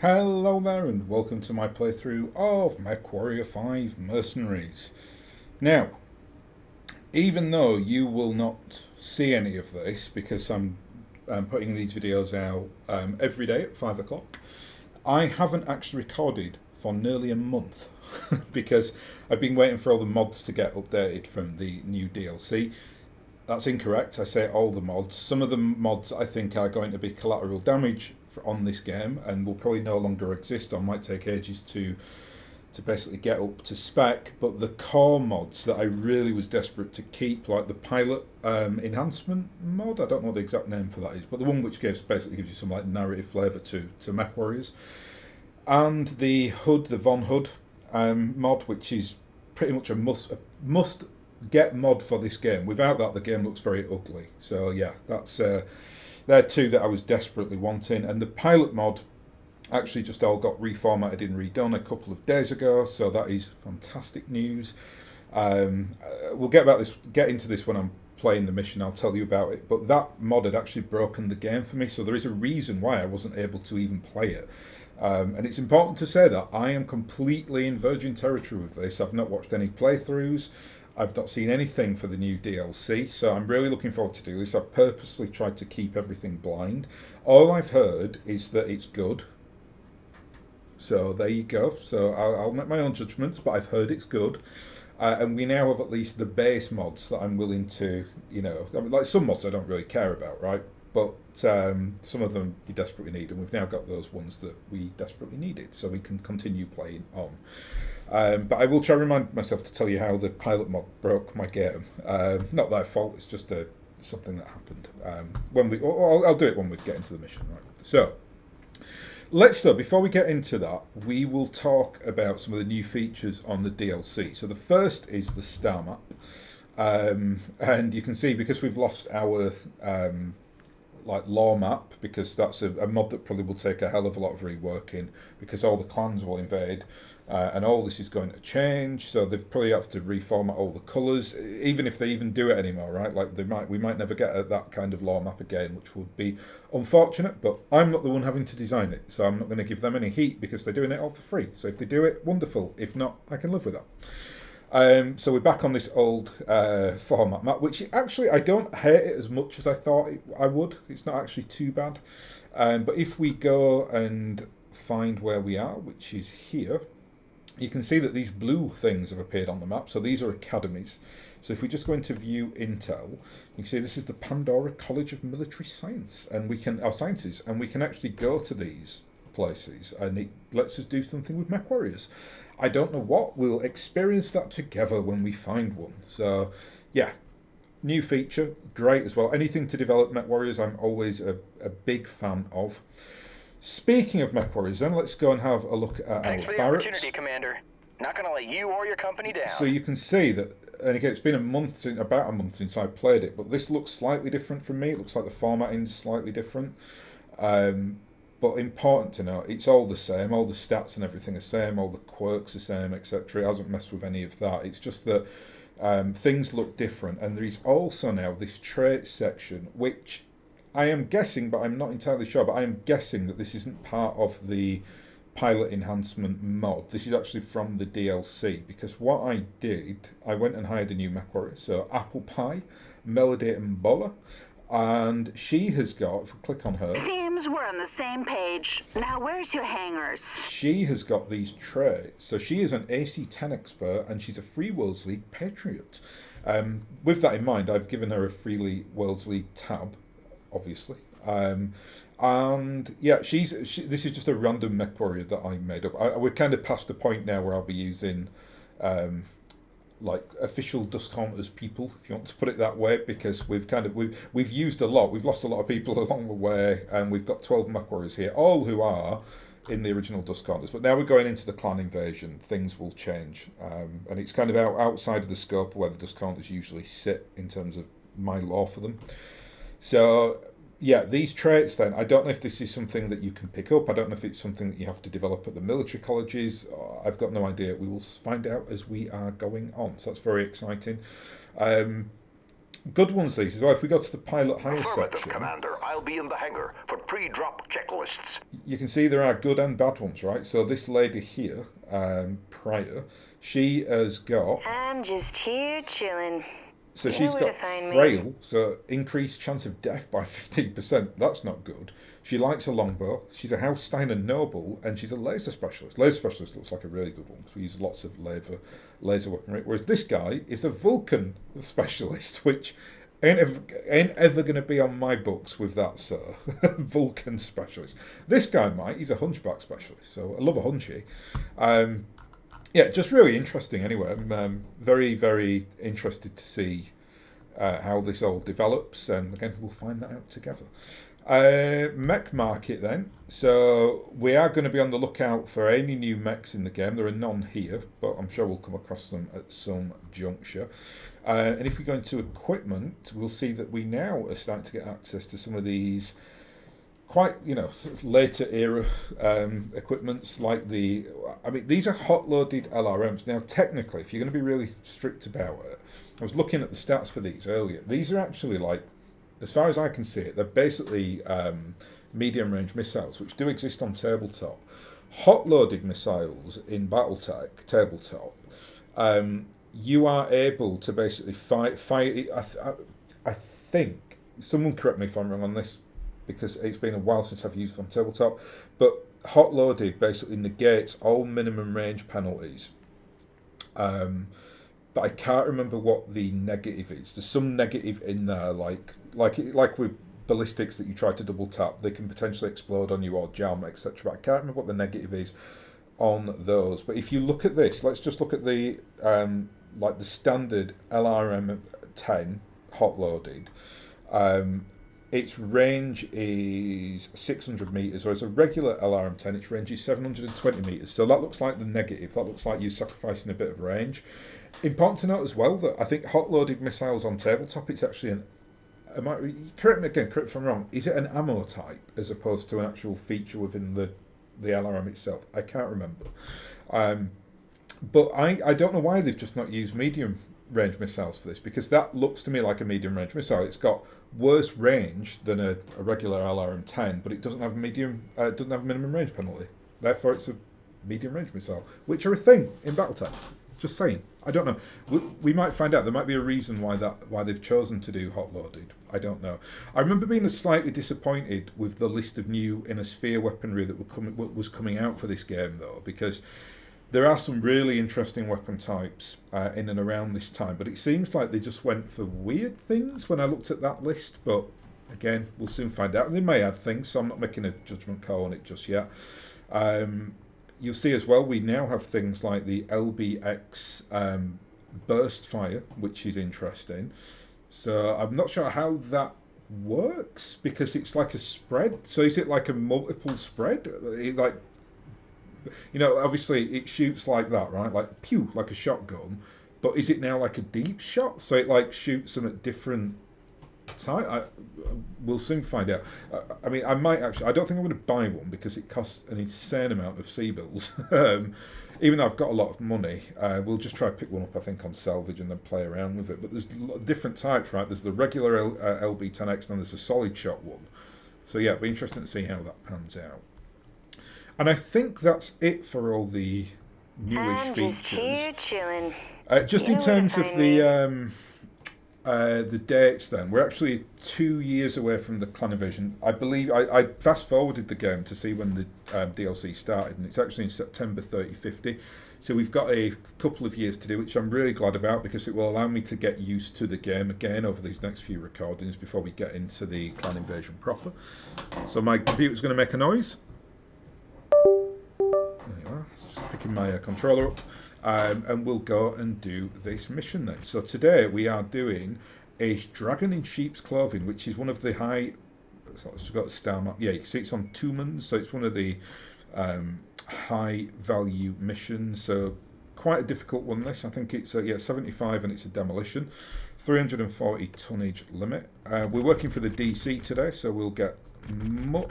Hello there and welcome to my playthrough of MechWarrior 5 Mercenaries. Now, even though you will not see any of this because I'm putting these videos out every day at 5 o'clock, I haven't actually recorded for nearly a month because I've been waiting for all the mods to get updated from the new DLC. That's incorrect. I say all the mods. Some of the mods I think are going to be collateral damage on this game and will probably no longer exist or might take ages to basically get up to spec. But the core mods that I really was desperate to keep, like the pilot enhancement mod, I don't know what the exact name for that is, but the one which basically gives you some like narrative flavour to MechWarriors, and the HUD, the Von HUD mod, which is pretty much a must get mod for this game. Without that, the game looks very ugly. So yeah, that's they're two that I was desperately wanting. And the pilot mod actually just all got reformatted and redone a couple of days ago, so that is fantastic news. We'll get into this when I'm playing the mission. I'll tell you about it. But that mod had actually broken the game for me, so there is a reason why I wasn't able to even play it. And it's important to say that I am completely in virgin territory with this. I've not watched any playthroughs. I've not seen anything for the new DLC, so I'm really looking forward to do this. I've purposely tried to keep everything blind. All I've heard is that it's good. So there you go. So I'll make my own judgments, but I've heard it's good. And we now have at least the base mods that I'm willing to, I mean, like some mods I don't really care about, right? But some of them you desperately need, and we've now got those ones that we desperately needed, so we can continue playing on. But I will try to remind myself to tell you how the pilot mod broke my game. Not their fault; it's just something that happened. I'll do it when we get into the mission, right? So, before we get into that, we will talk about some of the new features on the DLC. So the first is the star map, and you can see because we've lost our lore map, because that's a mod that probably will take a hell of a lot of reworking because all the clans will invade, and all this is going to change, so they probably have to reformat all the colours, even if they even do it anymore, right? Like we might never get that kind of lore map again, which would be unfortunate, but I'm not the one having to design it, so I'm not going to give them any heat because they're doing it all for free. So if they do it, wonderful. If not, I can live with that. So we're back on this old format map, which actually I don't hate it as much as I thought I would. It's not actually too bad. But if we go and find where we are, which is here, you can see that these blue things have appeared on the map. So these are academies. So if we just go into View Intel, you can see this is the Pandora College of Military Science, and we can actually go to these places, and it lets us do something with MechWarriors. I don't know what. We'll experience that together when we find one. So, yeah, new feature, great as well. Anything to develop MechWarriors, I'm always a big fan of. Speaking of MechWarriors, then let's go and have a look at Thanks our for the barracks. opportunity, Commander. Not going to let you or your company down. So you can see that, and again, it's been about a month since I played it, but this looks slightly different from me. It looks like the formatting's slightly different. But important to note, it's all the same. All the stats and everything are the same. All the quirks are the same, etc. It hasn't messed with any of that. It's just that things look different. And there is also now this trait section, which I am guessing, but I'm not entirely sure, but I am guessing that this isn't part of the pilot enhancement mod. This is actually from the DLC, because what I did, I went and hired a new MechWarrior. So Apple Pie, Melody and Bola. And she has got, if we click on her... Seems we're on the same page. Now where's your hangers? She has got these traits. So she is an AC-10 expert, and she's a Free Worlds League patriot. With that in mind, I've given her a Free Worlds League tab, obviously. And yeah, this is just a random MechWarrior that I made up. We're kind of past the point now where I'll be using... like official Dust Counters people, if you want to put it that way, because we've used a lot. We've lost a lot of people along the way, and we've got 12 MechWarriors here, all who are in the original Dust Counters. But now we're going into the clan invasion, things will change, and it's kind of outside of the scope where the Dust Counters usually sit in terms of my lore for them. So yeah, these traits then, I don't know if this is something that you can pick up. I don't know if it's something that you have to develop at the military colleges. I've got no idea. We will find out as we are going on. So that's very exciting. Good ones, these as well. If we go to the pilot hire section... Commander, I'll be in the hangar for pre-drop checklists. you can see there are good and bad ones, right? So this lady here, Pryor, she has got... I'm just here chilling. So You she's know where got to find me. frail, so increased chance of death by 15%. That's not good. She likes a longbow. She's a Hausteiner noble, and she's a laser specialist. Laser specialist looks like a really good one because we use lots of laser weaponry. Whereas this guy is a Vulcan specialist, which ain't ever going to be on my books with that, sir. Vulcan specialist. This guy might. He's a hunchback specialist, so I love a hunchy. Yeah, just really interesting anyway. I'm very, very interested to see how this all develops, and again, we'll find that out together. Mech market then. So we are going to be on the lookout for any new mechs in the game. There are none here, but I'm sure we'll come across them at some juncture. And if we go into equipment, we'll see that we now are starting to get access to some of these quite, sort of later era equipments like these are hot-loaded LRMs. Now, technically, if you're going to be really strict about it, I was looking at the stats for these earlier. These are actually, like, as far as I can see it, they're basically medium-range missiles, which do exist on tabletop. Hot-loaded missiles in BattleTech tabletop, you are able to basically fire. I think, someone correct me if I'm wrong on this, because it's been a while since I've used them on tabletop, but hot-loaded basically negates all minimum range penalties. But I can't remember what the negative is. There's some negative in there, like with ballistics that you try to double tap, they can potentially explode on you or jam, etc. But I can't remember what the negative is on those. But if you look at this, let's just look at the the standard LRM 10 hot-loaded. Its range is 600 metres, whereas a regular LRM 10, its range is 720 metres. So that looks like the negative. That looks like you're sacrificing a bit of range. Important to note as well that I think hot-loaded missiles on tabletop, it's actually correct me again, correct if I'm wrong, is it an ammo type as opposed to an actual feature within the LRM itself? I can't remember. But I don't know why they've just not used medium range missiles for this, because that looks to me like a medium range missile. It's got worse range than a regular LRM 10, but it doesn't have doesn't have a minimum range penalty. Therefore, it's a medium range missile, which are a thing in BattleTech. Just saying. I don't know. We might find out. There might be a reason why they've chosen to do hot loaded. I don't know. I remember being slightly disappointed with the list of new inner sphere weaponry that was coming out for this game, though, because there are some really interesting weapon types in and around this time, but it seems like they just went for weird things when I looked at that list. But again, we'll soon find out. And they may add things, so I'm not making a judgment call on it just yet. You'll see as well, we now have things like the LBX burst fire, which is interesting. So I'm not sure how that works, because it's like a spread. So is it like a multiple spread? Obviously it shoots like that, right? Like pew, like a shotgun. But is it now like a deep shot? So it like shoots them at different time. We'll soon find out. I might actually. I don't think I'm going to buy one because it costs an insane amount of C-bills. Even though I've got a lot of money, we'll just try to pick one up, I think, on salvage and then play around with it. But there's different types, right? There's the regular LB10X and there's a solid shot one. So yeah, it'll be interesting to see how that pans out. And I think that's it for all the newish features. I'm just here chilling. Just in terms of the dates, then we're actually 2 years away from the clan invasion. I believe I fast forwarded the game to see when the DLC started, and it's actually in September 3050. So we've got a couple of years to do, which I'm really glad about, because it will allow me to get used to the game again over these next few recordings before we get into the clan invasion proper. So my computer's going to make a noise. There you are. It's just picking my controller up. And we'll go and do this mission then. So today we are doing a dragon in sheep's clothing, which is one of the high... So let's go to star map. Yeah, you can see it's on Tumans, so it's one of the high value missions. So quite a difficult one, this. I think it's 75 and it's a demolition. 340 tonnage limit. We're working for the DC today, so we'll get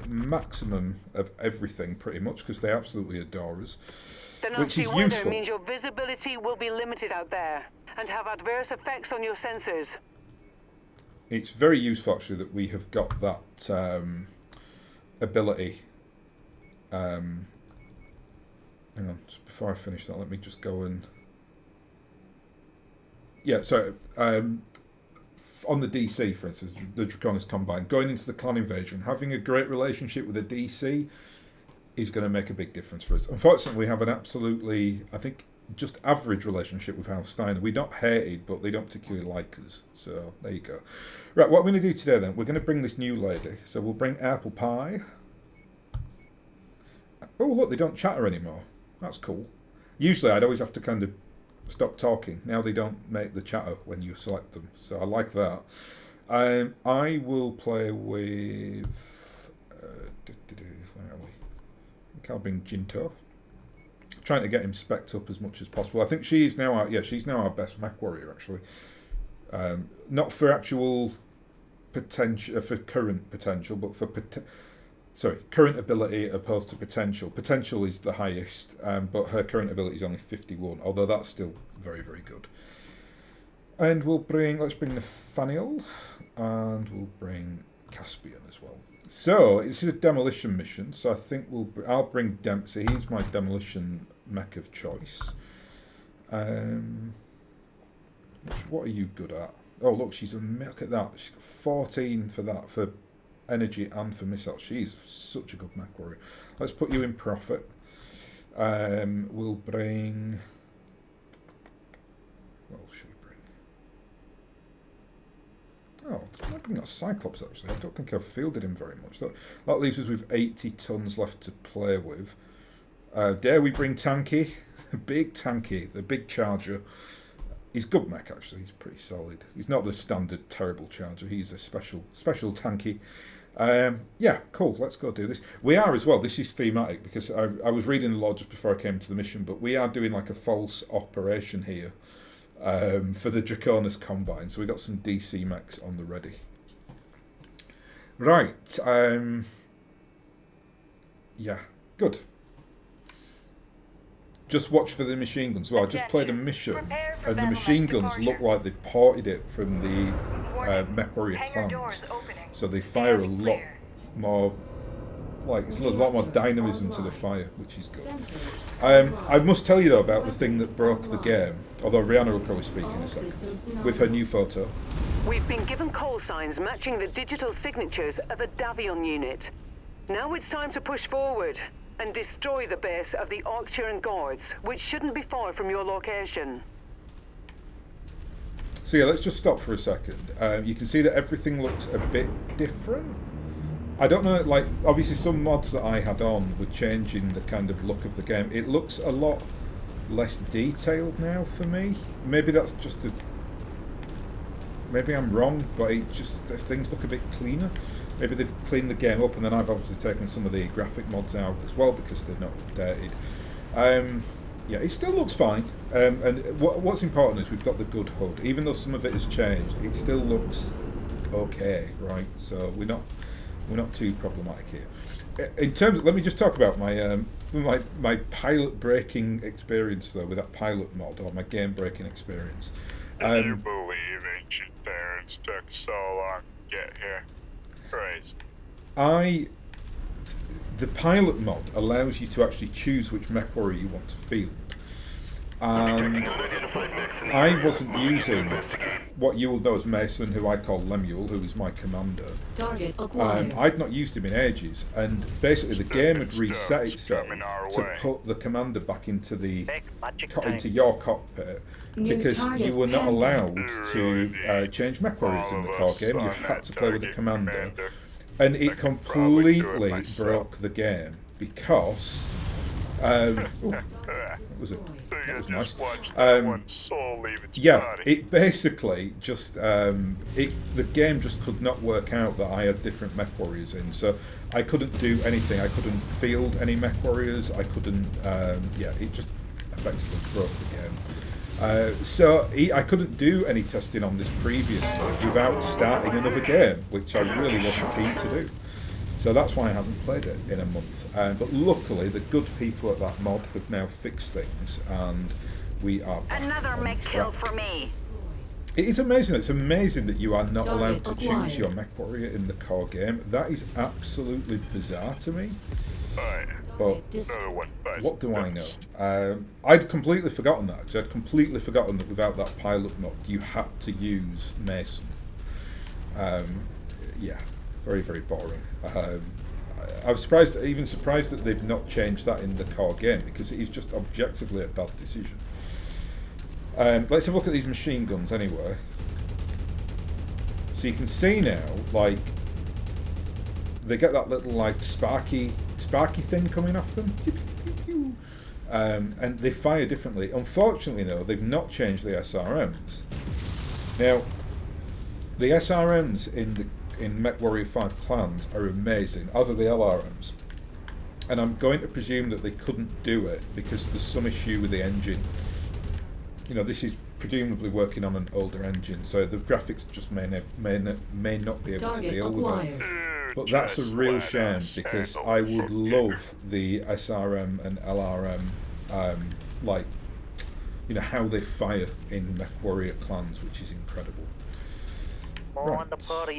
maximum of everything pretty much, because they absolutely adore us. The nasty weather means your visibility will be limited out there and have adverse effects on your sensors. It's very useful, actually, that we have got that ability hang on, before I finish that, let me just go and... Yeah, so on the DC, for instance, the Draconis Combine, going into the clan invasion, having a great relationship with a DC is going to make a big difference for us. Unfortunately, we have an absolutely, I think, just average relationship with House Steiner. We're not hated, but they don't particularly like us. So there you go. Right, what we're going to do today then, we're going to bring this new lady. So we'll bring Apple Pie. Oh, look, they don't chatter anymore. That's cool. Usually I'd always have to kind of stop talking. Now they don't make the chatter when you select them. So I like that. I will play with... where are we? I think I'll bring Jinto. Trying to get him spec'd up as much as possible. I think she's now our, she's now our best MechWarrior actually. Not for actual potential, for current potential, but for current ability opposed to potential. Potential is the highest, but her current ability is only 51, although that's still very, very good. And let's bring Nathaniel, and we'll bring Caspian as well. So it's a demolition mission. So I think I'll bring Dempsey. He's my demolition mech of choice. What are you good at? Oh look, look at that. She's got 14 for that, for energy and for missiles. She's such a good MechWarrior. Let's put you in Prophet. We'll bring... What else should we bring? Oh, I've bring that Cyclops actually. I don't think I've fielded him very much. That leaves us with 80 tons left to play with. Dare we bring Tanky? Big Tanky, the big charger. He's good mech actually, he's pretty solid. He's not the standard terrible charger, he's a special Tanky. Yeah, cool, let's go do this. We are as well, this is thematic because I was reading the law just before I came to the mission, but we are doing like a false operation here for the Draconis Combine. So we got some DC mechs on the ready. Right, yeah, good. Just watch for the machine guns. Well, I just played a mission, and the machine guns look like they've ported it from the MechWarrior clans. So they fire a lot more, like, there's a lot more dynamism to the fire, which is good. I must tell you, though, about the thing that broke the game, although Rihanna will probably speak in a second, with her new photo. We've been given call signs matching the digital signatures of a Davion unit. Now it's time to push forward and destroy the base of the Arcturian guards, which shouldn't be far from your location. So yeah, let's just stop for a second. You can see that everything looks a bit different. I don't know, like, obviously some mods that I had on were changing the kind of look of the game. It looks a lot less detailed now for me. Maybe that's just maybe I'm wrong, but things look a bit cleaner. Maybe they've cleaned the game up, and then I've obviously taken some of the graphic mods out as well because they're not updated. Yeah, it still looks fine. And what's important is we've got the good HUD. Even though some of it has changed, it still looks okay, right? So we're not too problematic here. In terms, let me just talk about my pilot breaking experience though with that pilot mod, or my game breaking experience. Can you believe ancient Terrans took so long to get here? Christ. The pilot mod allows you to actually choose which MechWarrior you want to field. I wasn't using what you will know as Mason, who I call Lemuel, who is my commander. Target acquired. I'd not used him in ages, and basically the game had reset itself to put the commander back into your cockpit, because you were not allowed to change MechWarriors in the core game. You had to play with the commander, and it completely broke the game because that was nice. Yeah, it basically just the game just could not work out that I had different MechWarriors in, so I couldn't do anything. I couldn't field any MechWarriors. I couldn't. Yeah, it just effectively broke the game. So I couldn't do any testing on this previous mod without starting another game, which I really wasn't keen to do. So that's why I haven't played it in a month. But luckily, the good people at that mod have now fixed things, and we are back Another on mech kill track. for me. It is amazing. It's amazing that you are not allowed Target to choose acquired. your MechWarrior in the core game. That is absolutely bizarre to me. But Another one bites what do I dust. know? I'd completely forgotten that. 'Cause I'd completely forgotten that without that pilot mod, you had to use Mason. Yeah, very, very boring. I'm surprised, even surprised that they've not changed that in the core game, because it is just objectively a bad decision. Let's have a look at these machine guns anyway. So you can see now, like, they get that little like sparky thing coming off them, and they fire differently. Unfortunately, though, they've not changed the SRMs. Now, the SRMs in MechWarrior 5 Clans are amazing, as are the LRMs. And I'm going to presume that they couldn't do it because there's some issue with the engine. You know, this is presumably working on an older engine, so the graphics just may not be able to Target deal with it. acquired. But that's a Just real let shame, us because handle I it would from here. love the SRM and LRM, like, you know, how they fire in MechWarrior Clans, which is incredible. Right. What are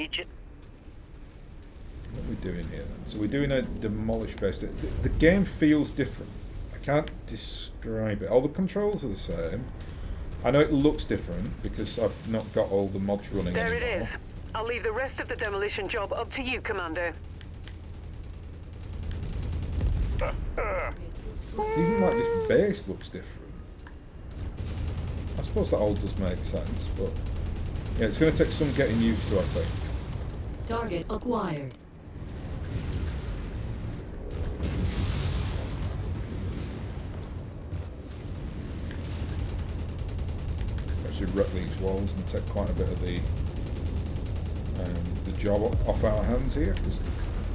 we doing here then? So we're doing a demolish base. The game feels different. I can't describe it. All the controls are the same. I know it looks different because I've not got all the mods running There it anymore. is. I'll leave the rest of the demolition job up to you, Commander. Even like this base looks different. I suppose that all does make sense, but yeah, it's going to take some getting used to, I think. Target acquired. Actually wreck these walls and take quite a bit of the job off our hands here, because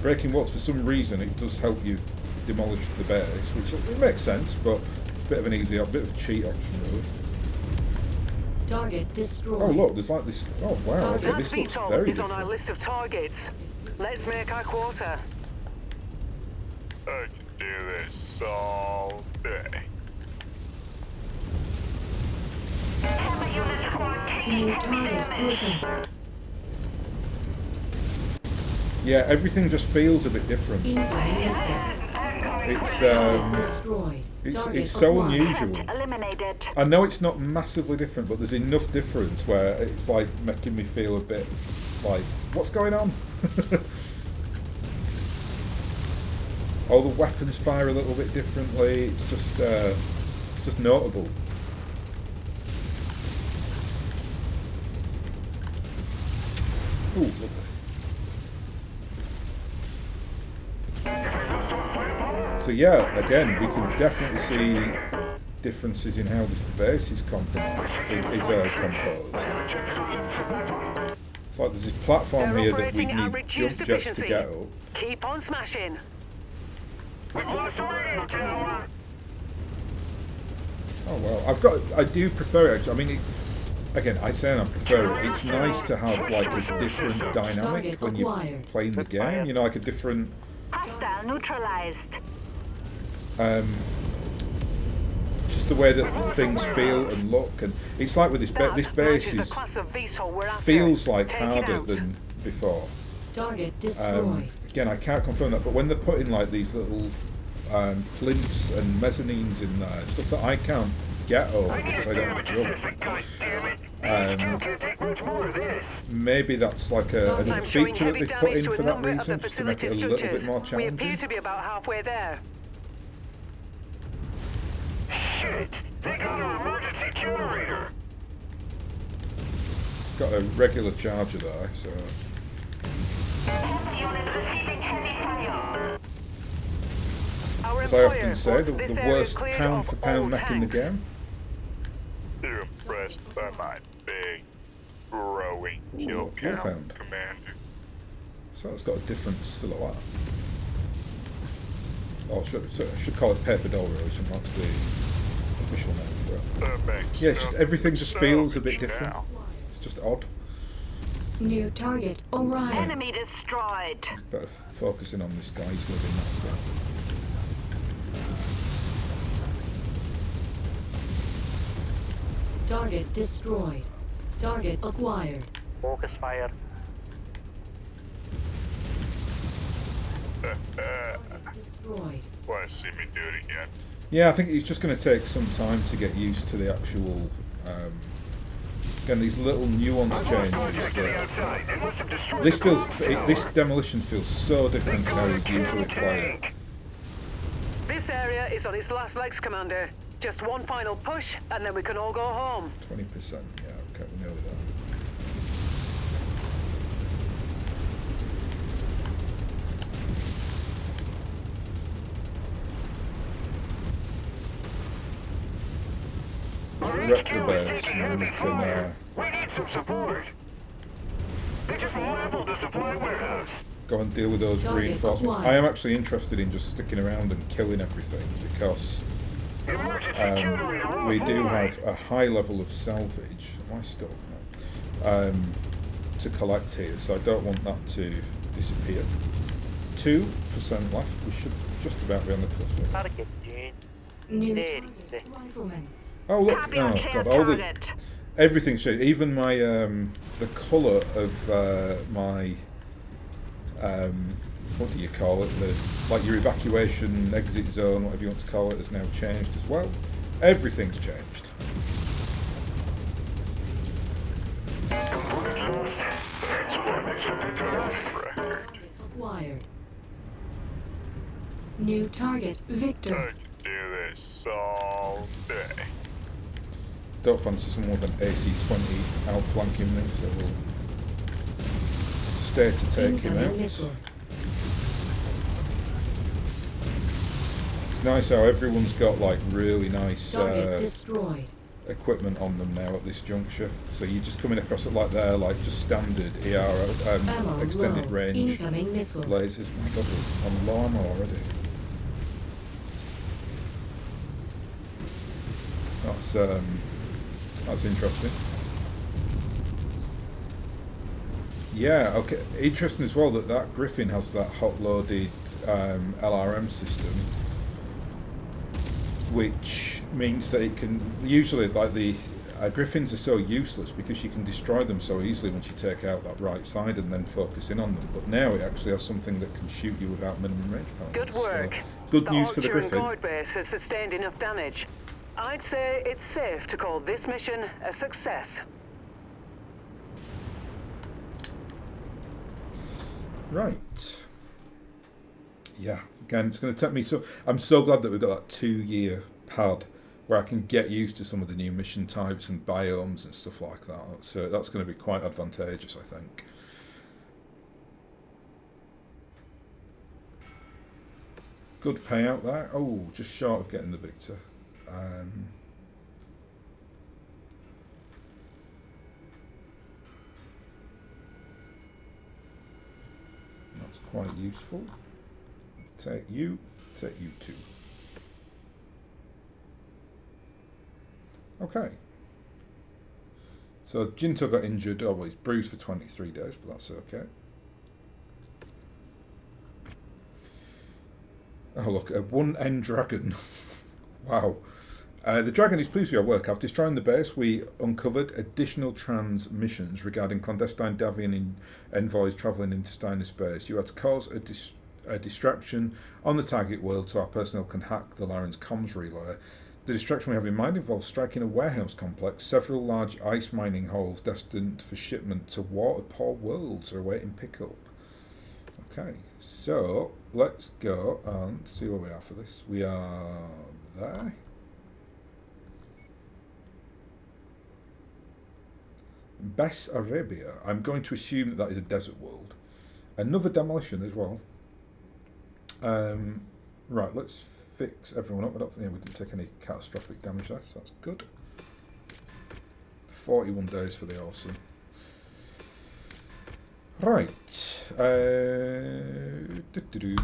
breaking walls, for some reason, it does help you demolish the base, which it makes sense, but it's a bit of an easy, a bit of a cheat option, really. Target destroyed. Oh look, there's like this. Oh wow, okay, That this looks VTOL very is on our different. list of targets. Let's make our quarter. I can do this all day. New target open. Yeah, everything just feels a bit different. Incoming missile. It's Target destroyed. it's Target so acquired. unusual. Eliminated. I know it's not massively different, but there's enough difference where it's like making me feel a bit like, what's going on? All the weapons fire a little bit differently. It's just notable. Ooh, lovely. So yeah, again, we can definitely see differences in how this base is composed. It's like there's this platform They're here that we operating at need reduced jump jets to efficiency. get up. Keep on smashing. Oh well, I do prefer it. I mean, again, I say I prefer it. It's nice to have like a different dynamic Target when you're acquired. playing the game. You know, like a different. Hostile neutralized. Just the way that things feel and look, and it's like with this this base matches the is class of VTOL we're after. feels like Take it harder out. than before. Target destroyed. Again, I can't confirm that, but when they're putting like these little plinths and mezzanines in there, stuff that I can't get over because I don't jump. Maybe that's like a new I'm showing feature that heavy they've put damage in to for a that number of reason, the just to make facility it a little bit structures. more We appear challenging. to be about halfway there. Got a regular charger there, so. Our As I often employer say, wants the this area worst cleared pound of for all pound mech in the tanks. game. You're impressed by my big, growing Ooh, kill what count, found? Commander. So it's got a different silhouette. Oh, I should call it paper doll relation. That's the official name for it. That makes Yeah, it's just nothing everything just feels a bit salvage different. now. It's just odd. New target Orion. Enemy destroyed. Better focusing on this guy. He's going to be nasty. Target destroyed. Target acquired. Focus fire. Destroyed. Want to see me do it again? Yeah, I think it's just going to take some time to get used to the actual. Again, these little nuance changes. This demolition feels so different to how you usually play it. This area is on its last legs, Commander. Just one final push, and then we can all go home. 20%. Yeah, okay, we know that. Wreck the base, and then we can We need some support. They just leveled the supply warehouse. go and deal with those Target reinforcements. acquired. I am actually interested in just sticking around and killing everything because we do have a high level of salvage. Am I still? No. To collect here, so I don't want that to disappear. 2% left. We should just about be on the cusp. Target change. New There, target. there. Rifleman. Oh look! Copy Oh on jam god! All the target. everything's changed. Even my the colour of my what do you call it? Like your evacuation exit zone, whatever you want to call it, has now changed as well. Everything's changed. Target acquired. New target. Victor. I could do this all day. Don't fancy someone with an AC-20 outflanking me, so we'll stay to take him Incoming out. missile. It's nice how everyone's got like really nice Target destroyed. equipment on them now at this juncture. So you're just coming across it like they're like just standard ER Ammo extended low. range Incoming missile. lasers. My god, we're on low ammo already. That's interesting. Yeah, okay. Interesting as well that Griffin has that hot-loaded LRM system, which means that it can usually like the Griffins are so useless because you can destroy them so easily once you take out that right side and then focus in on them. But now it actually has something that can shoot you without minimum range penalties. Good work. So, good news for the Archer and Griffin. guard base has sustained enough damage. I'd say it's safe to call this mission a success. Right. Yeah. Again, it's going to take me. So I'm so glad that we've got that 2-year pad where I can get used to some of the new mission types and biomes and stuff like that. So that's going to be quite advantageous, I think. Good payout there. Oh, just short of getting the victor. That's quite useful. Take you too. Okay. So Jinto got injured. Oh, well, he's bruised for 23 days, but that's okay. Oh, look, a one-end dragon. Wow. The dragon is pleased with your work. After destroying the base, we uncovered additional transmissions regarding clandestine Davian envoys travelling into Steiner space. You had to cause a distraction on the target world so our personnel can hack the Laren's comms relay. The distraction we have in mind involves striking a warehouse complex. Several large ice mining holes destined for shipment to water-poor worlds are awaiting pickup. Okay, so let's go and see where we are for this. We are there. Bess Arabia. I'm going to assume that that is a desert world. Another demolition as well. Right, let's fix everyone up. I don't think we didn't take any catastrophic damage there, so that's good. 41 days for the awesome. Right.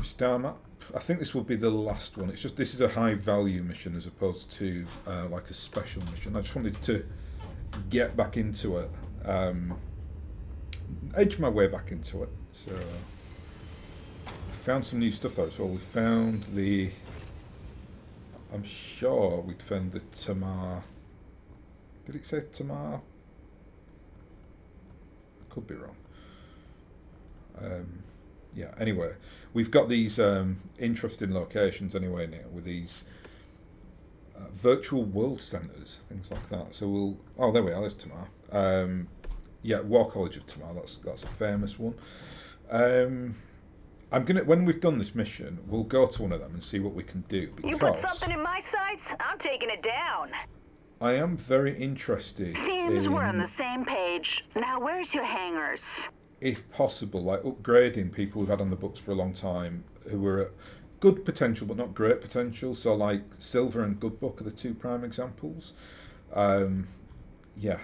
Star map. I think this will be the last one. It's just this is a high value mission as opposed to like a special mission. I just wanted to get back into it. Edge my way back into it. So we found some new stuff though as well. We found the I'm sure we'd found the Tamar. Did it say Tamar Could be wrong. Yeah, anyway, we've got these interesting locations anyway now with these virtual world centres, things like that. So we'll... Oh, there we are, there's Tamar. Yeah, War College of Tamar, that's a famous one. I'm gonna, when we've done this mission, we'll go to one of them and see what we can do. You put something in my sights, I'm taking it down. I am very interested Seems in, we're on the same page. Now, where's your hangars? if possible, like upgrading people we've had on the books for a long time who were at good potential but not great potential. So like Silver and Good Book are the two prime examples. Yeah,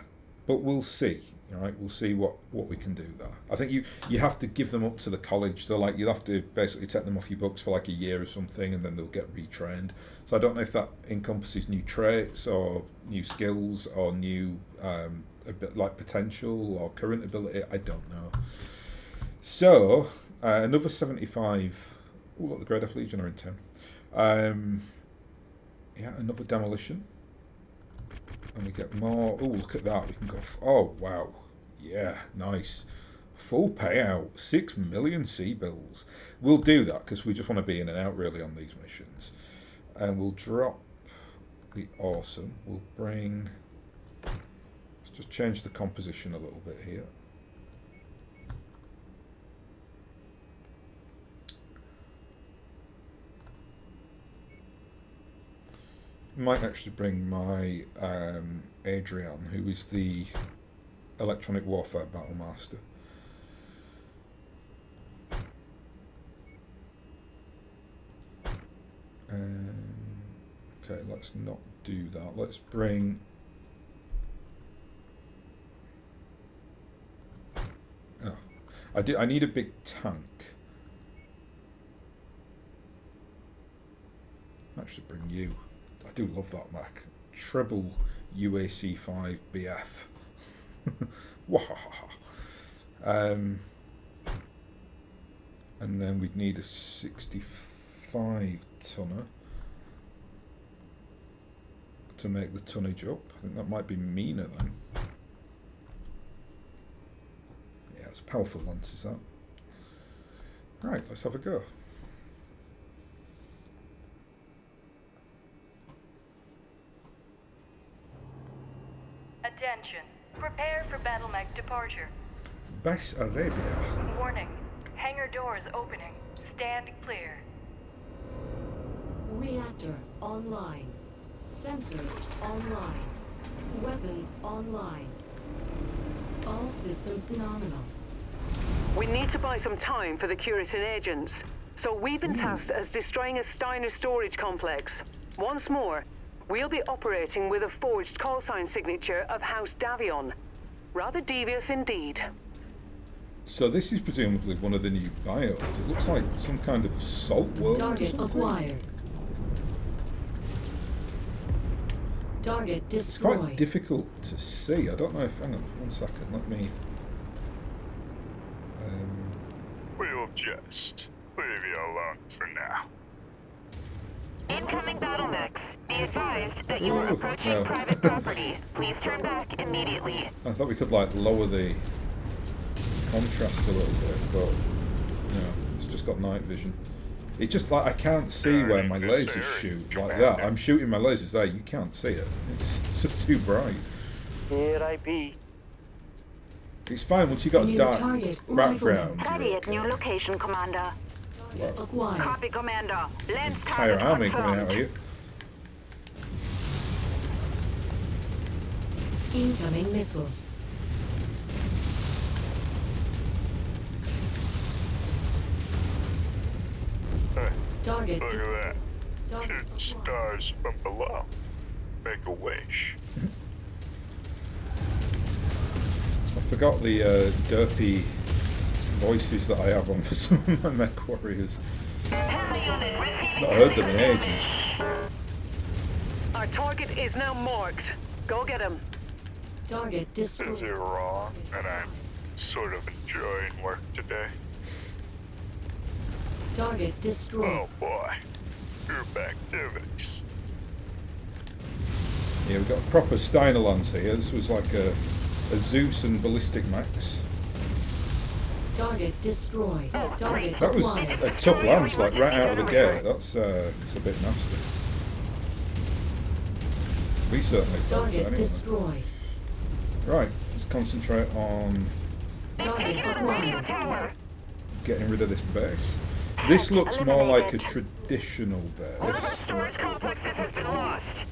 but we'll see. All right, we'll see what we can do there. I think you have to give them up to the college. So like you'll have to basically take them off your books for like a year or something, and then they'll get retrained. So I don't know if that encompasses new traits or new skills or new a bit like potential or current ability. I don't know. So another 75. Oh look, the Grey Death Legion are in town. Yeah, another demolition. And we get more. Oh, look at that. We can go. Oh, wow. Yeah, nice. Full payout. 6 million sea bills. We'll do that because we just want to be in and out really on these missions. And we'll drop the awesome. We'll bring. Let's just change the composition a little bit here. Might actually bring my Adrian, who is the electronic warfare battle master. Okay, let's not do that. Let's bring. Oh, I need a big tank. Actually, bring you. I do love that Mac. Treble UAC5 BF. And then we'd need a 65 tonner to make the tonnage up. I think that might be meaner then. Yeah, it's powerful lances that. Right, let's have a go. Attention. Prepare for battle mech departure. Bas Arabia. Warning. Hangar doors opening. Stand clear. Reactor online. Sensors online. Weapons online. All systems nominal. We need to buy some time for the Curitan agents, so we've been tasked as destroying a Steiner storage complex. Once more, we'll be operating with a forged call sign signature of House Davion. Rather devious indeed. So this is presumably one of the new biomes. It looks like some kind of salt world Target or something. acquired. Target It's quite destroyed. difficult to see. I don't know if... Hang on, 1 second. Let me... We'll just leave you alone for now. Incoming battle mechs. Be advised that you are Ooh, approaching no. private property. Please turn back immediately. I thought we could like lower the contrast a little bit, but no, it's just got night vision. It just like I can't see where my lasers shoot like that. I'm shooting my lasers there, you can't see it. It's just too bright. Here I be. It's fine once you got a New dark target, background. Ready you're at new okay. location, Commander. Target acquired. Copy, Commander. Lens Entire target army coming out confirmed. of you. Incoming missile. Hey, Target. look at that. Target Shoot acquired. stars from below. Make a wish. I forgot the derpy voices that I have on for some of my mech warriors. Not heard them in ages. Our target is now marked. Go get him. Target Is it destroyed. wrong that I'm sort of enjoying work today? Target destroyed. Oh boy. Group activities. Yeah, we've got a proper Steiner lance here. This was like a Zeus and Ballistic Max. Target destroyed. Target That was acquired. a tough lance, like right out of the gate. That's it's a bit nasty. We certainly felt it Target anyway. destroyed. Right, let's concentrate on Target acquired. getting rid of this base. This looks more like a traditional base. Storage complexes has been lost.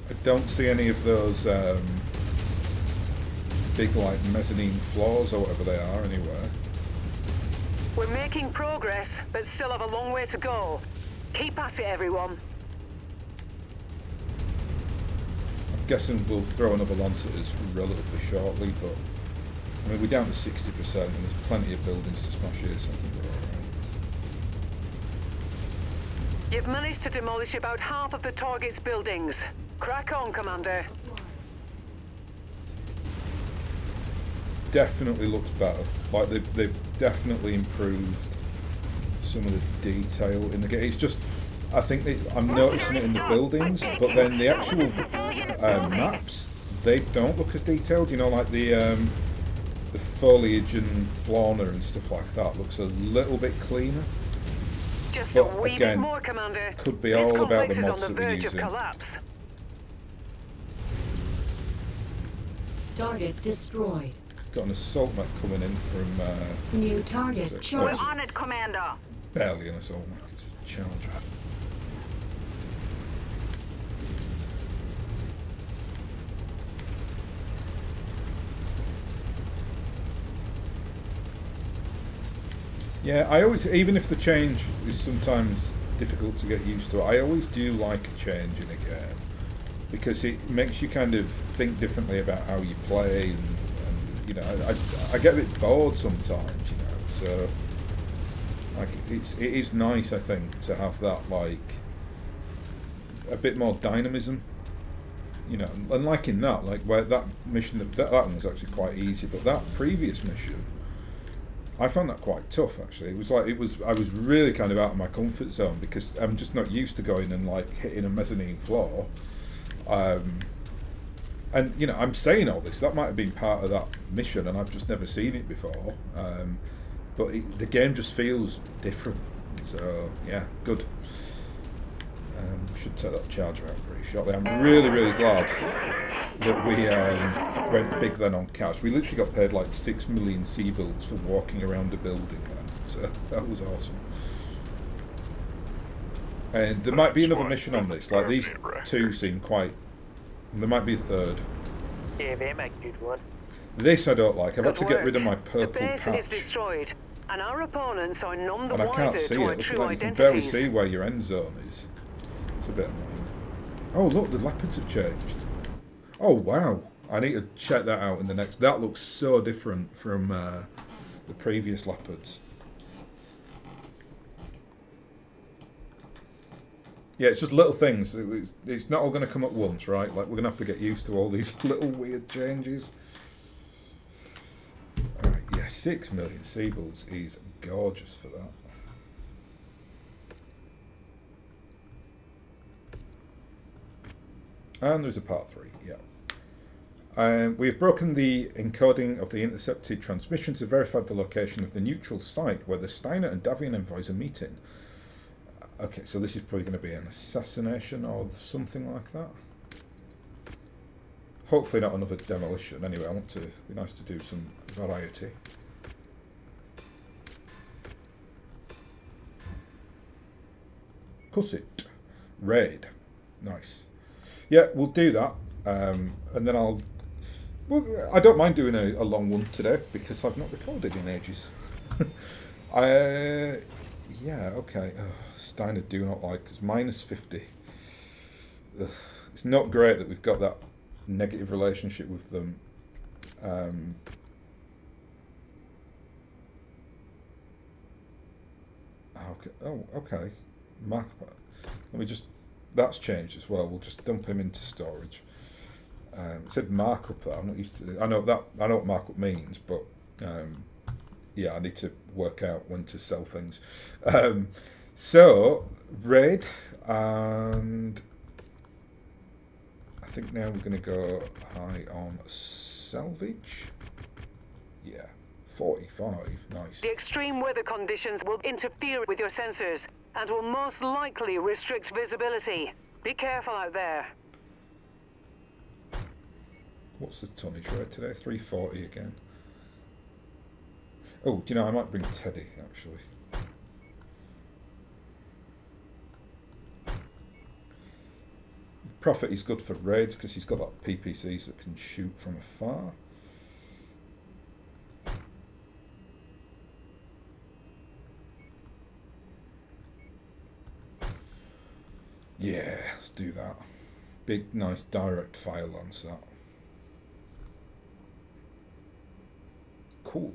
I don't see any of those big like mezzanine floors or whatever they are anywhere. We're making progress, but still have a long way to go. Keep at it, everyone. I'm guessing we'll throw another lance at us relatively shortly, but I mean we're down to 60% and there's plenty of buildings to smash here, so I think we're alright. You've managed to demolish about half of the target's buildings. Crack on, Commander. Definitely looks better. Like they've definitely improved some of the detail in the game. It's just, I think I'm noticing it in the buildings, but then the actual maps, they don't look as detailed. You know, like the foliage and fauna and stuff like that looks a little bit cleaner. Just But a wee again, bit more, Commander. could be This all about complex the is mods on the that we're verge of using. collapse. Target destroyed. Got an assault mech coming in from New target We're We're chosen. on it, Commander. barely an assault mech. It's a charger. Yeah, I always, even if the change is sometimes difficult to get used to, I always do like a change in a game because it makes you kind of think differently about how you play, and you know, I get a bit bored sometimes, you know. So, like, it is nice, I think, to have that like a bit more dynamism, you know. And like in that, like where that mission, that one was actually quite easy, but that previous mission, I found that quite tough actually. It was like I was really kind of out of my comfort zone because I'm just not used to going and like hitting a mezzanine floor. And you know, I'm saying all this, that might have been part of that mission and I've just never seen it before. But the game just feels different. So yeah, good. Should take that charger out pretty shortly. I'm really, really glad that we went big then on cash. We literally got paid like 6 million C-builds for walking around a building then. So that was awesome. And there might be another mission on this. Like these two seem quite... There might be a third. Yeah, they make a good one. This I don't like. I've had to get rid of my The purple base is patch. destroyed, and our opponents are none the And I can't wiser see to it. our Look at true that. You can barely identities. see where your end zone is. It's a bit annoying. Oh look, the leopards have changed. Oh wow. I need to check that out in the next... That looks so different from the previous leopards. Yeah, it's just little things. It's not all going to come at once, right? Like, we're going to have to get used to all these little weird changes. Alright, yeah, 6 million Seabills is gorgeous for that. And there's a part 3, yeah. We've broken the encoding of the intercepted transmission to verify the location of the neutral site where the Steiner and Davian envoys are meeting. Okay, so this is probably going to be an assassination or something like that. Hopefully not another demolition. Anyway, I want to be nice to do some variety. Cusset. Raid. Nice. Yeah, we'll do that. And then I'll... Well, I don't mind doing a long one today because I've not recorded in ages. Yeah, okay. Steiner do not like us. Minus 50. Ugh. It's not great that we've got that negative relationship with them. Okay. Oh, okay. Mark. Let me just... That's changed as well. We'll just dump him into storage. It said markup there. I'm not used to... I know what markup means, but... yeah, I need to work out when to sell things. So, raid, and I think now we're going to go high on salvage. Yeah, 45, nice. The extreme weather conditions will interfere with your sensors and will most likely restrict visibility. Be careful out there. What's the tonnage rate today? 340 again. Oh, do you know, I might bring Teddy, actually. Prophet is good for raids because he's got that PPCs that can shoot from afar. Yeah, let's do that. Big, nice, direct fire lance, that. Cool.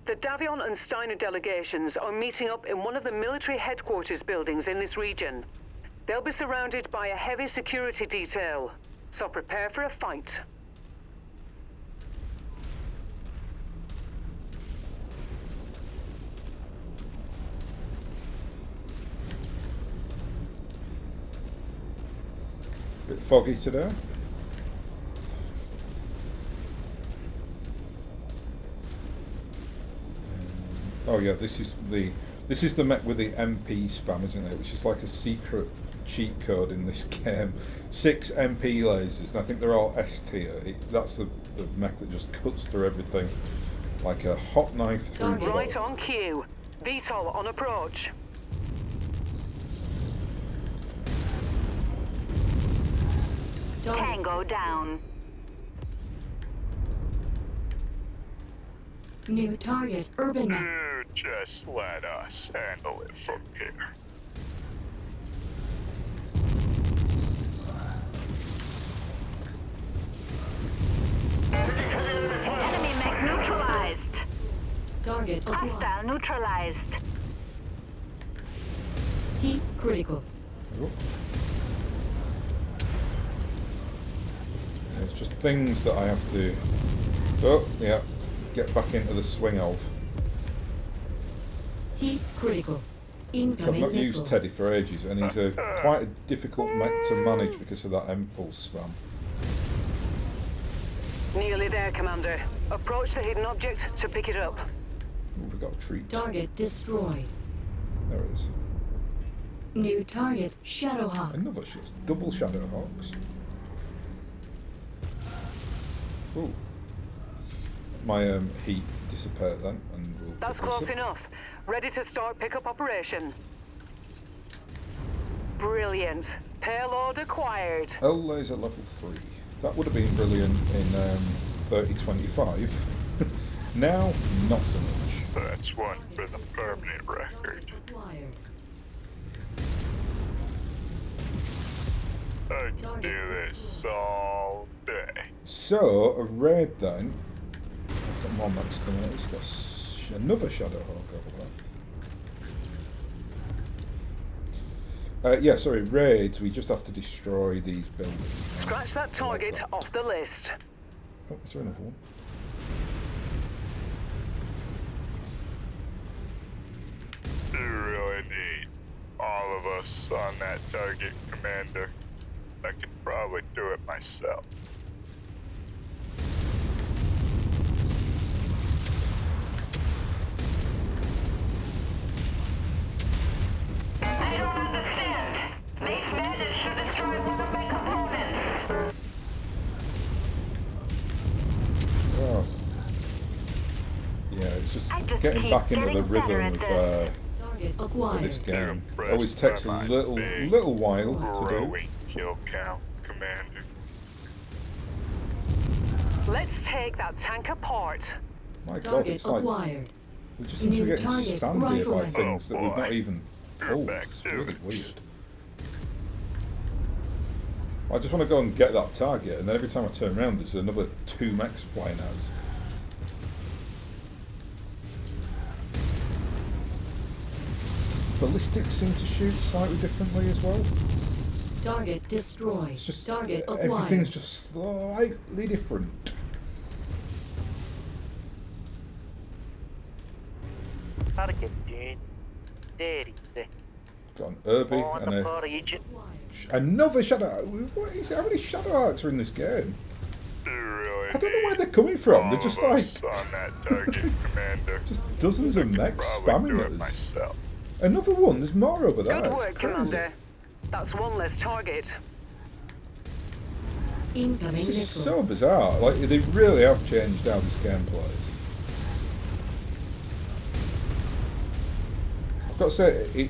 The Davion and Steiner delegations are meeting up in one of the military headquarters buildings in this region. They'll be surrounded by a heavy security detail, so prepare for a fight. Bit foggy today. Oh yeah, this is the mech with the MP spam, isn't it? Which is like a secret cheat code in this game. 6 MP lasers, and I think they're all S tier. That's the mech that just cuts through everything like a hot knife through butter. Right on cue. VTOL on approach. Tango down. New target, urban map. You just let us handle it from here. Enemy mech neutralized. Target acquired. Hostile neutralized. Heat critical. Oh. It's just things that I have to. Oh yeah, get back into the swing of. Heat critical. So I've Incoming not missile. used Teddy for ages, and he's quite a difficult mech to manage because of that impulse spam. Nearly there, Commander. Approach the hidden object to pick it up. Ooh, we've got a treat. Target destroyed. There it is. New target, Shadowhawk. Another double Shadowhawks. Ooh. My heat disappeared then, and we'll. That's pick this close up. enough. Ready to start pickup operation. Brilliant. Payload acquired. L laser level 3. That would have been brilliant in 3025. Now, not so much. That's one for the permanent record. Acquired. I can do this all day. So, a raid then. I've got more mechs coming out. It's got another Shadowhawk over there. Yeah, sorry, raids, we just have to destroy these buildings. Scratch that target off the list. Oh, is there another one? You really need all of us on that target, Commander. I could probably do it myself. I don't understand. These badges should destroy one of my components. Oh. Yeah, it's just I just getting keep back into the getting better rhythm at of this. Target of acquired. this game. Impressed Always takes a by my little big, while to do. growing kill count, Commander. Let's take that tank apart. My God, Target it's like acquired. we just seem to be New getting target, stunned here by rifleman. things that we've not boy. even You're pulled. back It's to really it. weird. I just want to go and get that target, and then every time I turn around, there's another 2 mechs flying out. Ballistics seem to shoot slightly differently as well. Target destroyed. It's just Target everything's acquired. just slightly different. Target doing. There is. got an Irby On and the floor, Agent. another Shadow. What is it? How many Shadow Arcs are in this game? You really I don't know where need they're coming from. all They're just of like us on that target, Commander. just dozens of mechs Probably do spamming it at us. myself. Another one. There's more over there. Good It's work, crazy. Commander. That's one less target. Incoming This is missile. so bizarre. Like they really have changed how this game plays. I've got to say,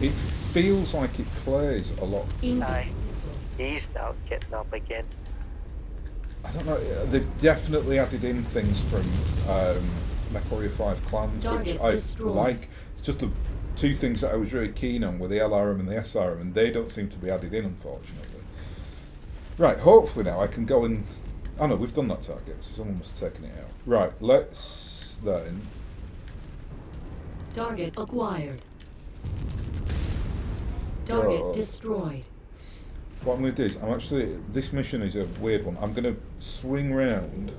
it feels like it plays a lot. Aye. Incoming missile. He's now getting up again. I don't know. They've definitely added in things from MechWarrior 5 Clans, which Target I destroyed. like. It's just the two things that I was really keen on were the LRM and the SRM, and they don't seem to be added in, unfortunately. Right, hopefully now I can go and... Oh no, we've done that target, so someone must have taken it out. Right, let's then... Target acquired. Target Go. destroyed. What I'm going to do is, I'm actually... This mission is a weird one. I'm going to swing round.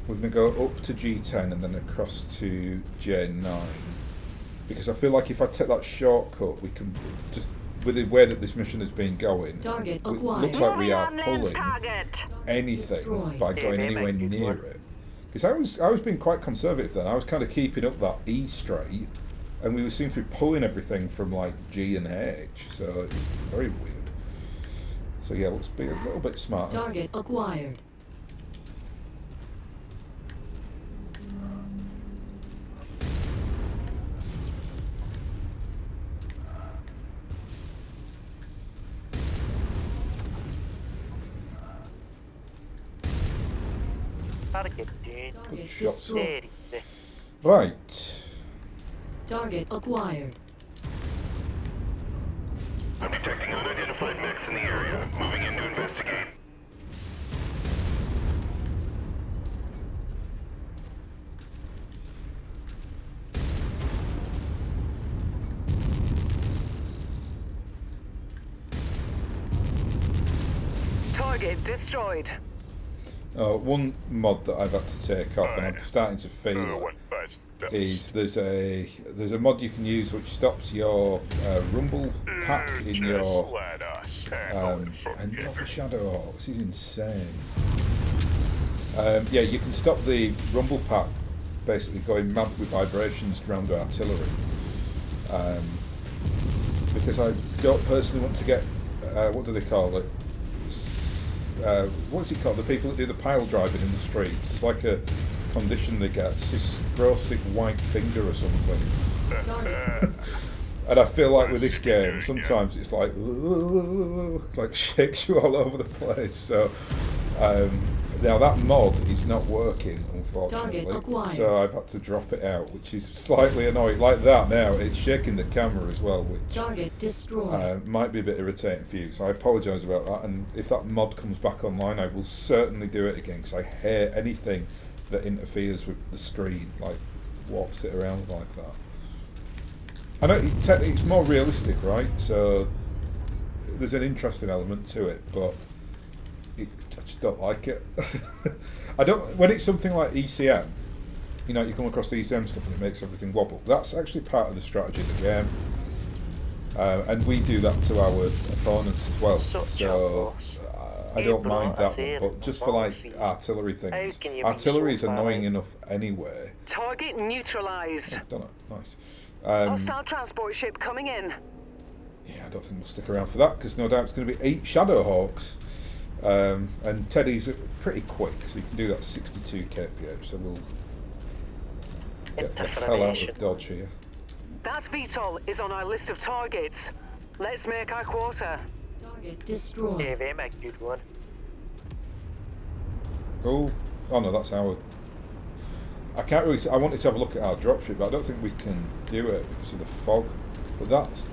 We're going to go up to G10 and then across to J9. Because I feel like if I take that shortcut, we can just... With the way that this mission has been going, Target it acquired. looks like we Moving are on, Lance pulling target. anything Destroyed. by going Yeah, anywhere maybe near one. it. Because I was being quite conservative then. I was kind of keeping up that E straight, and we seem to be pulling everything from like G and H. So it's very weird. So yeah, let's be a little bit smarter. Target acquired. Target down. Target shot. destroyed. Steady. Right. Target acquired. I'm detecting unidentified mechs in the area. Moving in to investigate. Target destroyed. One mod that I've had to take off, and I'm starting to Another feel one bites dust. is there's a mod you can use which stops your rumble pack in Just your let us handle it from here. another Shadow Hawk. This is insane. Yeah, you can stop the rumble pack basically going mad with vibrations around the artillery. Because I don't personally want to get what do they call it? What's it called? The people that do the pile driving in the streets. It's like a condition they get, cystoscopic white finger or something. And I feel like with this game, sometimes it's like shakes you all over the place. So now that mod is not working, unfortunately. Target acquired. So I've had to drop it out, which is slightly annoying. Like that now, it's shaking the camera as well, which Target destroyed. might be a bit irritating for you. So I apologise about that. And if that mod comes back online, I will certainly do it again, because I hate anything that interferes with the screen, like warps it around like that. I know technically it's more realistic, right? So there's an interesting element to it, but I just don't like it. I don't. When it's something like ECM, you know, you come across the ECM stuff and it makes everything wobble. That's actually part of the strategy of the game, and we do that to our opponents as well. Such a So boss. I You don't brought mind that us in one, but just for like boxes. artillery How things, can you be artillery is so annoying bad? enough anyway. Target neutralized. Done it, nice. Hostile transport ship coming in. Yeah, I don't think we'll stick around for that, because no doubt it's going to be 8 Shadow Hawks. And Teddy's pretty quick, so you can do that at 62 kph, so we'll get the hell out of Dodge here. That VTOL is on our list of targets. Let's make our quarter. Target destroyed. Yeah, they make good one. Oh no, that's our... I can't really... I wanted to have a look at our dropship, but I don't think we can do it because of the fog. But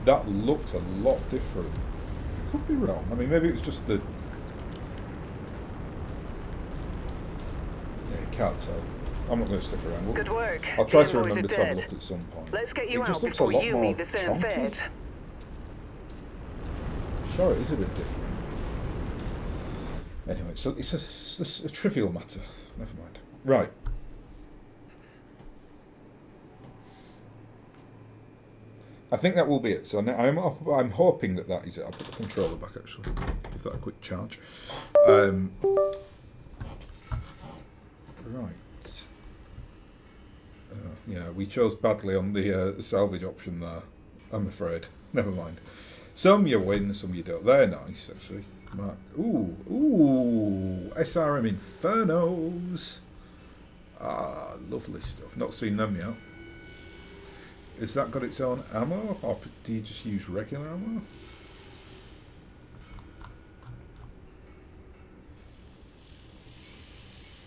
that looked a lot different. I could be wrong. I mean, maybe it's just the... Yeah, I can't tell. I'm not going to stick around. Good work. I'll try to Game boys remember are to have a dead. look at some point. Let's get you It just out looks a before lot you more meet the same chunky. fate. Sure, it is a bit different. Anyway, so it's a trivial matter. Never mind. Right. I think that will be it. So I'm hoping that is it. I'll put the controller back actually. Give that a quick charge. Right. Yeah, we chose badly on the salvage option there. I'm afraid. Never mind. Some you win, some you don't. They're nice actually. Right. Ooh, SRM Infernos. Ah, lovely stuff. Not seen them yet. Has that got its own ammo, or do you just use regular ammo?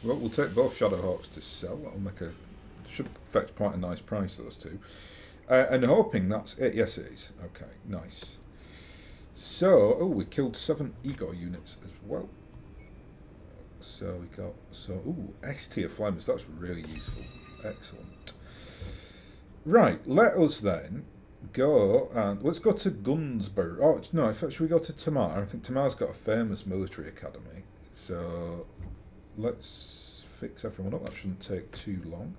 Well, we'll take both Shadowhawks to sell. That'll should fetch quite a nice price, those two. And hoping that's it. Yes, it is. Okay, nice. So, we killed 7 Ego units as well. So we got, S tier flammers. That's really useful. Excellent. Right, let us then go and let's go to Gunsborough. Oh no, in fact, should we go to Tamar? I think Tamar's got a famous military academy. So let's fix everyone up. That shouldn't take too long.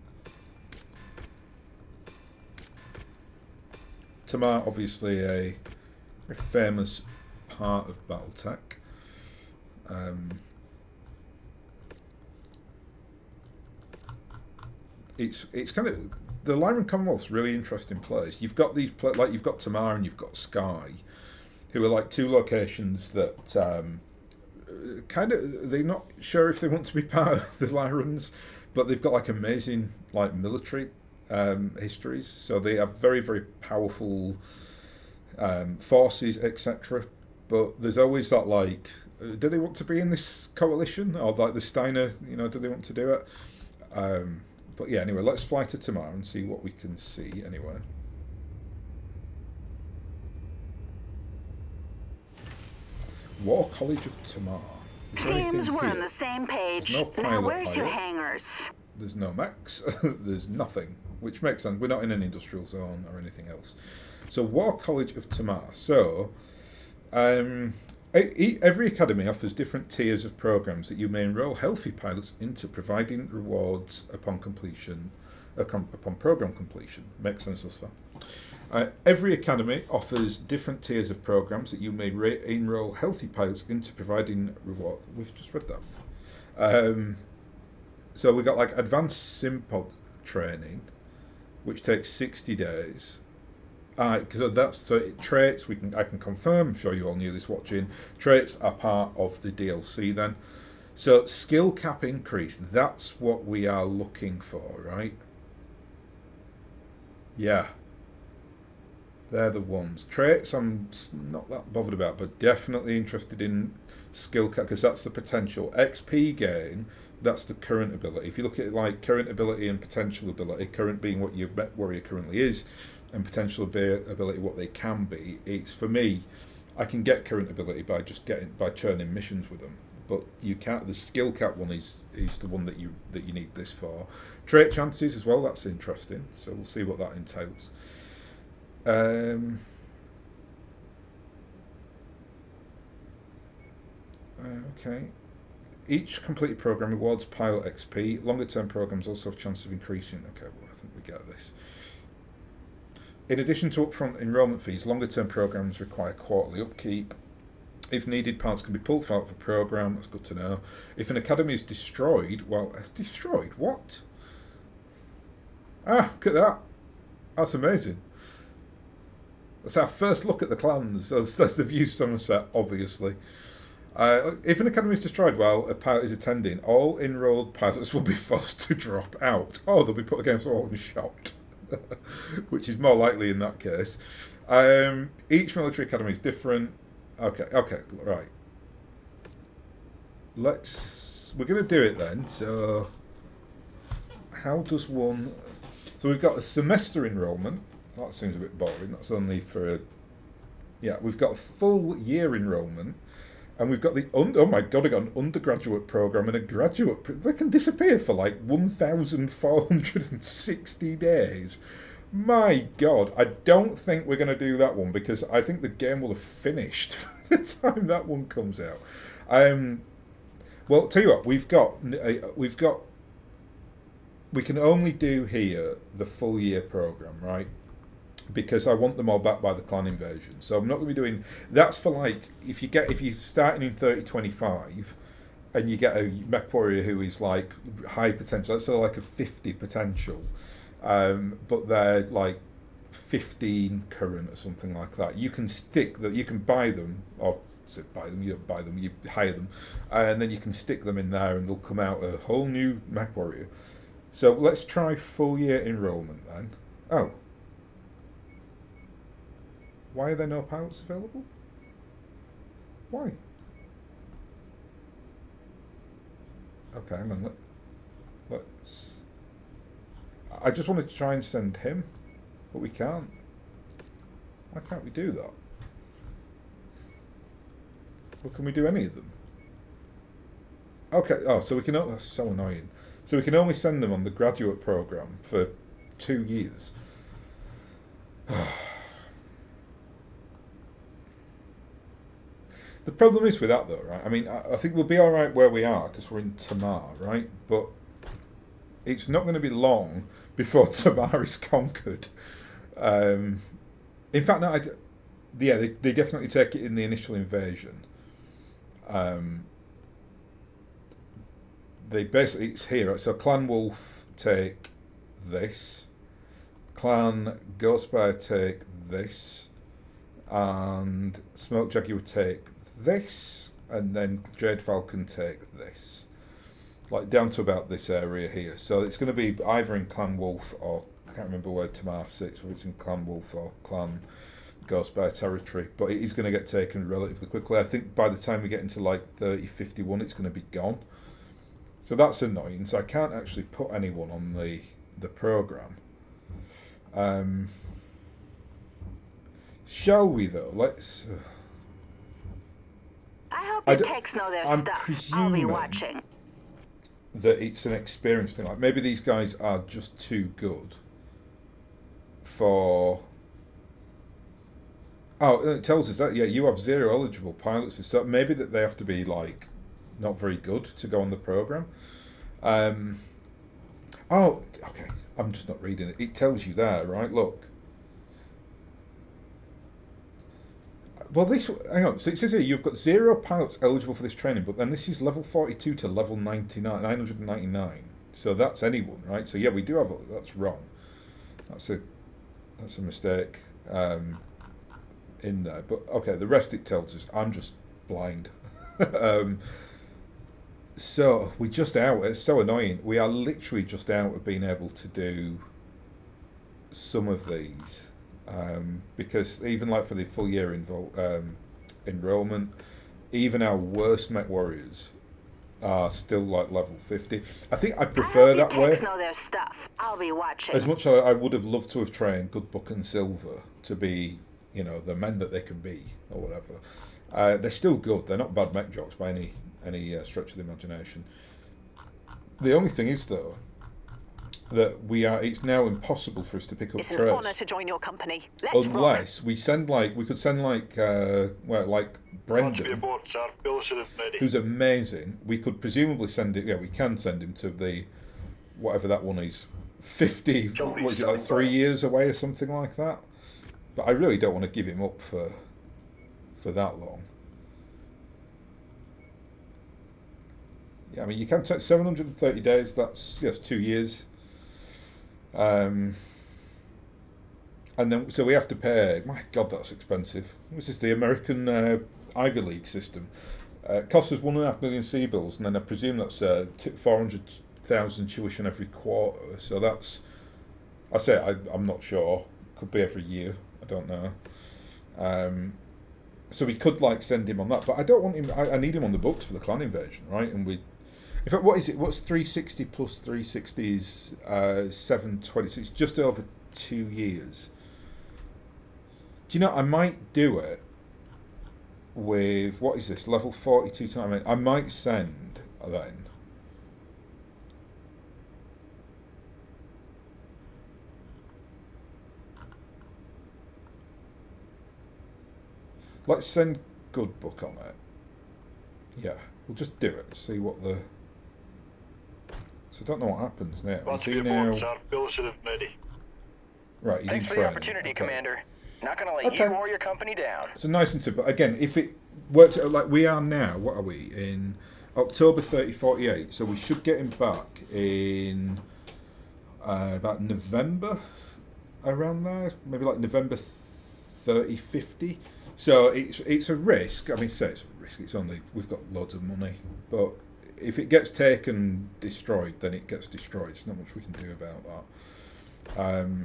Tamar, obviously a very famous part of BattleTech. It's kind of the Lyran Commonwealth's really interesting place. You've got these like you've got Tamar and you've got Skye, who are like two locations that kind of they're not sure if they want to be part of the Lyrans, but they've got like amazing like military histories. So they have very, very powerful forces, etc. But there's always that like, do they want to be in this coalition, or like the Steiner? You know, do they want to do it? But yeah, anyway, let's fly to Tamar and see what we can see anyway. War College of Tamar. Seems we're on the same page. No now where's pilot. your hangars? There's no mechs. There's nothing, which makes sense. We're not in an industrial zone or anything else. So War College of Tamar. So every academy offers different tiers of programs that you may enroll healthy pilots into, providing rewards upon completion, upon program completion. Makes sense thus far. Every academy offers different tiers of programs that you may enroll healthy pilots into, providing reward. We've just read that. So we've got like advanced simpod training, which takes 60 days. Traits. I can confirm. I'm sure you all knew this watching. Traits are part of the DLC then. So skill cap increase. That's what we are looking for, right? Yeah. They're the ones. Traits I'm not that bothered about, but definitely interested in skill cap because that's the potential. XP gain, that's the current ability. If you look at it like current ability and potential ability, current being what your MechWarrior currently is, and potential ability what they can be, it's for me, I can get current ability by churning missions with them. But you can't. The skill cap one is the one that you need this for. Trait chances as well. That's interesting. So we'll see what that entails. Okay. Each completed program rewards pilot XP. Longer term programs also have chance of increasing. Okay, well I think we get this. In addition to upfront enrolment fees, longer term programs require quarterly upkeep. If needed, parts can be pulled out of a program. That's good to know. If an academy is destroyed, it's destroyed. What? Look at that. That's amazing. That's our first look at the clans. That's the view Somerset, obviously. If an academy is destroyed while a pilot is attending, all enrolled pilots will be forced to drop out. Oh, they'll be put against the wall and shot. Which is more likely in that case. Each military academy is different. Okay, right. We're going to do it then. So, how does one... So we've got a semester enrolment. That seems a bit boring. That's only for... we've got a full year enrolment. And we've got oh my god, I got an undergraduate program and a graduate. They can disappear for like 1,460 days. My god, I don't think we're going to do that one because I think the game will have finished by the time that one comes out. Well, tell you what, we can only do here the full year program, right? because I want them all back by the clan invasion. So I'm not going to be doing. That's for like if you're starting in 3025, and you get a MechWarrior who is like high potential. Let's say like a 50 potential, but they're like 15 current or something like that. You can stick that. You can buy them or. Buy them, you don't buy them, you hire them, and then you can stick them in there and they'll come out a whole new MechWarrior. So let's try full year enrollment then. Oh. Why are there no pilots available? Why? Okay, hang on. Let's... I just wanted to try and send him, but we can't. Why can't we do that? Well, can we do any of them? Okay, oh, so we can... That's so annoying. So we can only send them on the graduate programme for 2 years. The problem is with that, though, right? I mean, I think we'll be all right where we are because we're in Tamar, right? But it's not going to be long before Tamar is conquered. In fact, no, yeah, they definitely take it in the initial invasion. They basically, it's here. So Clan Wolf take this, Clan Ghostbear take this, and Smoke Jaguar take this, and then Jade Falcon take this, like down to about this area here. So it's going to be either in Clan Wolf or I can't remember where Tamar sits, whether it's in Clan Wolf or Clan Ghostbear territory, but it is going to get taken relatively quickly. I think by the time we get into like 3051, it's going to be gone. So that's annoying. So I can't actually put anyone on the program. Shall we though? Let's. I hope your techs know their stuff. I'll be watching. That it's an experience thing. Like maybe these guys are just too good for. Oh, it tells us that, yeah, you have 0 eligible pilots. So maybe that they have to be, like, not very good to go on the programme. Oh, okay, I'm just not reading it. It tells you there, right? Look. Well, this, hang on. So it says here, you've got 0 pilots eligible for this training, but then this is level 42 to level 999. So that's anyone, right? So yeah, we do have, that's wrong. That's a mistake. In there, but okay, the rest it tells us. I'm just blind. So we're just out. It's so annoying. We are literally just out of being able to do some of these because even like for the full year enrollment, even our worst MechWarriors are still like level 50. I think I prefer that way. Know their stuff. I'll be watching. As much as I would have loved to have trained Good Book and Silver to be, you know, the men that they can be, or whatever. They're still good. They're not bad mech jocks by any stretch of the imagination. The only thing is, though, that it's now impossible for us to pick up It's Trace. an honour to join your company. Unless we send we could send like Brendan, aboard, sir. Billeted ready. who's amazing. We could presumably send it. Yeah, we can send him to the whatever that one is. 50. What is it, like 3 years away or something like that? But I really don't want to give him up for that long. Yeah, I mean, you can take 730 days. That's 2 years. And then so we have to pay. My God, that's expensive. This is the American Ivy League system. Costs us 1.5 million C-bills, and then I presume that's 400,000 tuition every quarter. So that's. I'm not sure. Could be every year. I don't know. So we could like send him on that, but I don't want him. I need him on the books for the clan invasion, right? And we, in fact, what is it? What's 360 plus 360 is 720. So it's just over 2 years. Do you know? I might do it with what is this level 42 time? I might send then. Let's send Good Book on it. Yeah, we'll just do it. See what the. So I don't know what happens now. About to be aboard, sir. Billeted ready. Right, he's Thanks in for the training. opportunity, Okay. Commander. Not gonna let Okay. you or your company down. So nice and simple. Again, if it worked out like we are now, what are we in October 3048? So we should get him back in about November, around there, maybe like November 3050. So it's a risk. I mean, say it's a risk. It's only we've got loads of money, but if it gets taken destroyed, then it gets destroyed. There's not much we can do about that.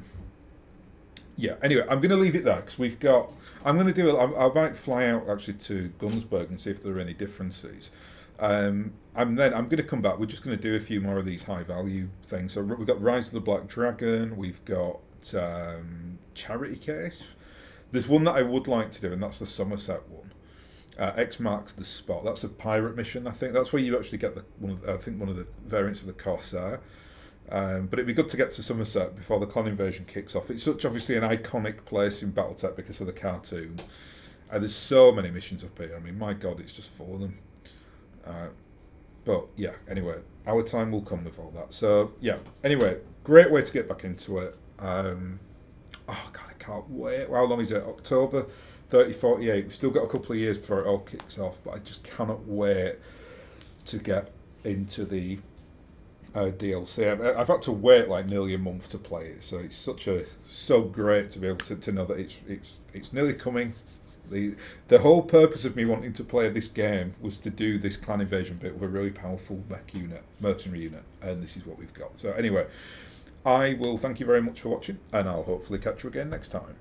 Yeah. Anyway, I'm going to leave it there because we've got. I'm going to do. I might fly out actually to Gunsberg and see if there are any differences. I'm going to come back. We're just going to do a few more of these high value things. So we've got Rise of the Black Dragon. We've got Charity Case. There's one that I would like to do, and that's the Somerset one. X marks the spot. That's a pirate mission. I think that's where you actually get one of the variants of the Corsair. But it'd be good to get to Somerset before the clan invasion kicks off. It's such obviously an iconic place in BattleTech because of the cartoon. There's so many missions up here. I mean, my God, it's just full of them. But yeah, anyway, our time will come with all that. So yeah, anyway, great way to get back into it. Oh God, I can't wait. How long is it? October 3048. We've still got a couple of years before it all kicks off, but I just cannot wait to get into the DLC. I've had to wait like nearly a month to play it, so it's so great to be able to know that it's nearly coming. The whole purpose of me wanting to play this game was to do this clan invasion bit with a really powerful mercenary unit, and this is what we've got. So anyway, I will thank you very much for watching, and I'll hopefully catch you again next time.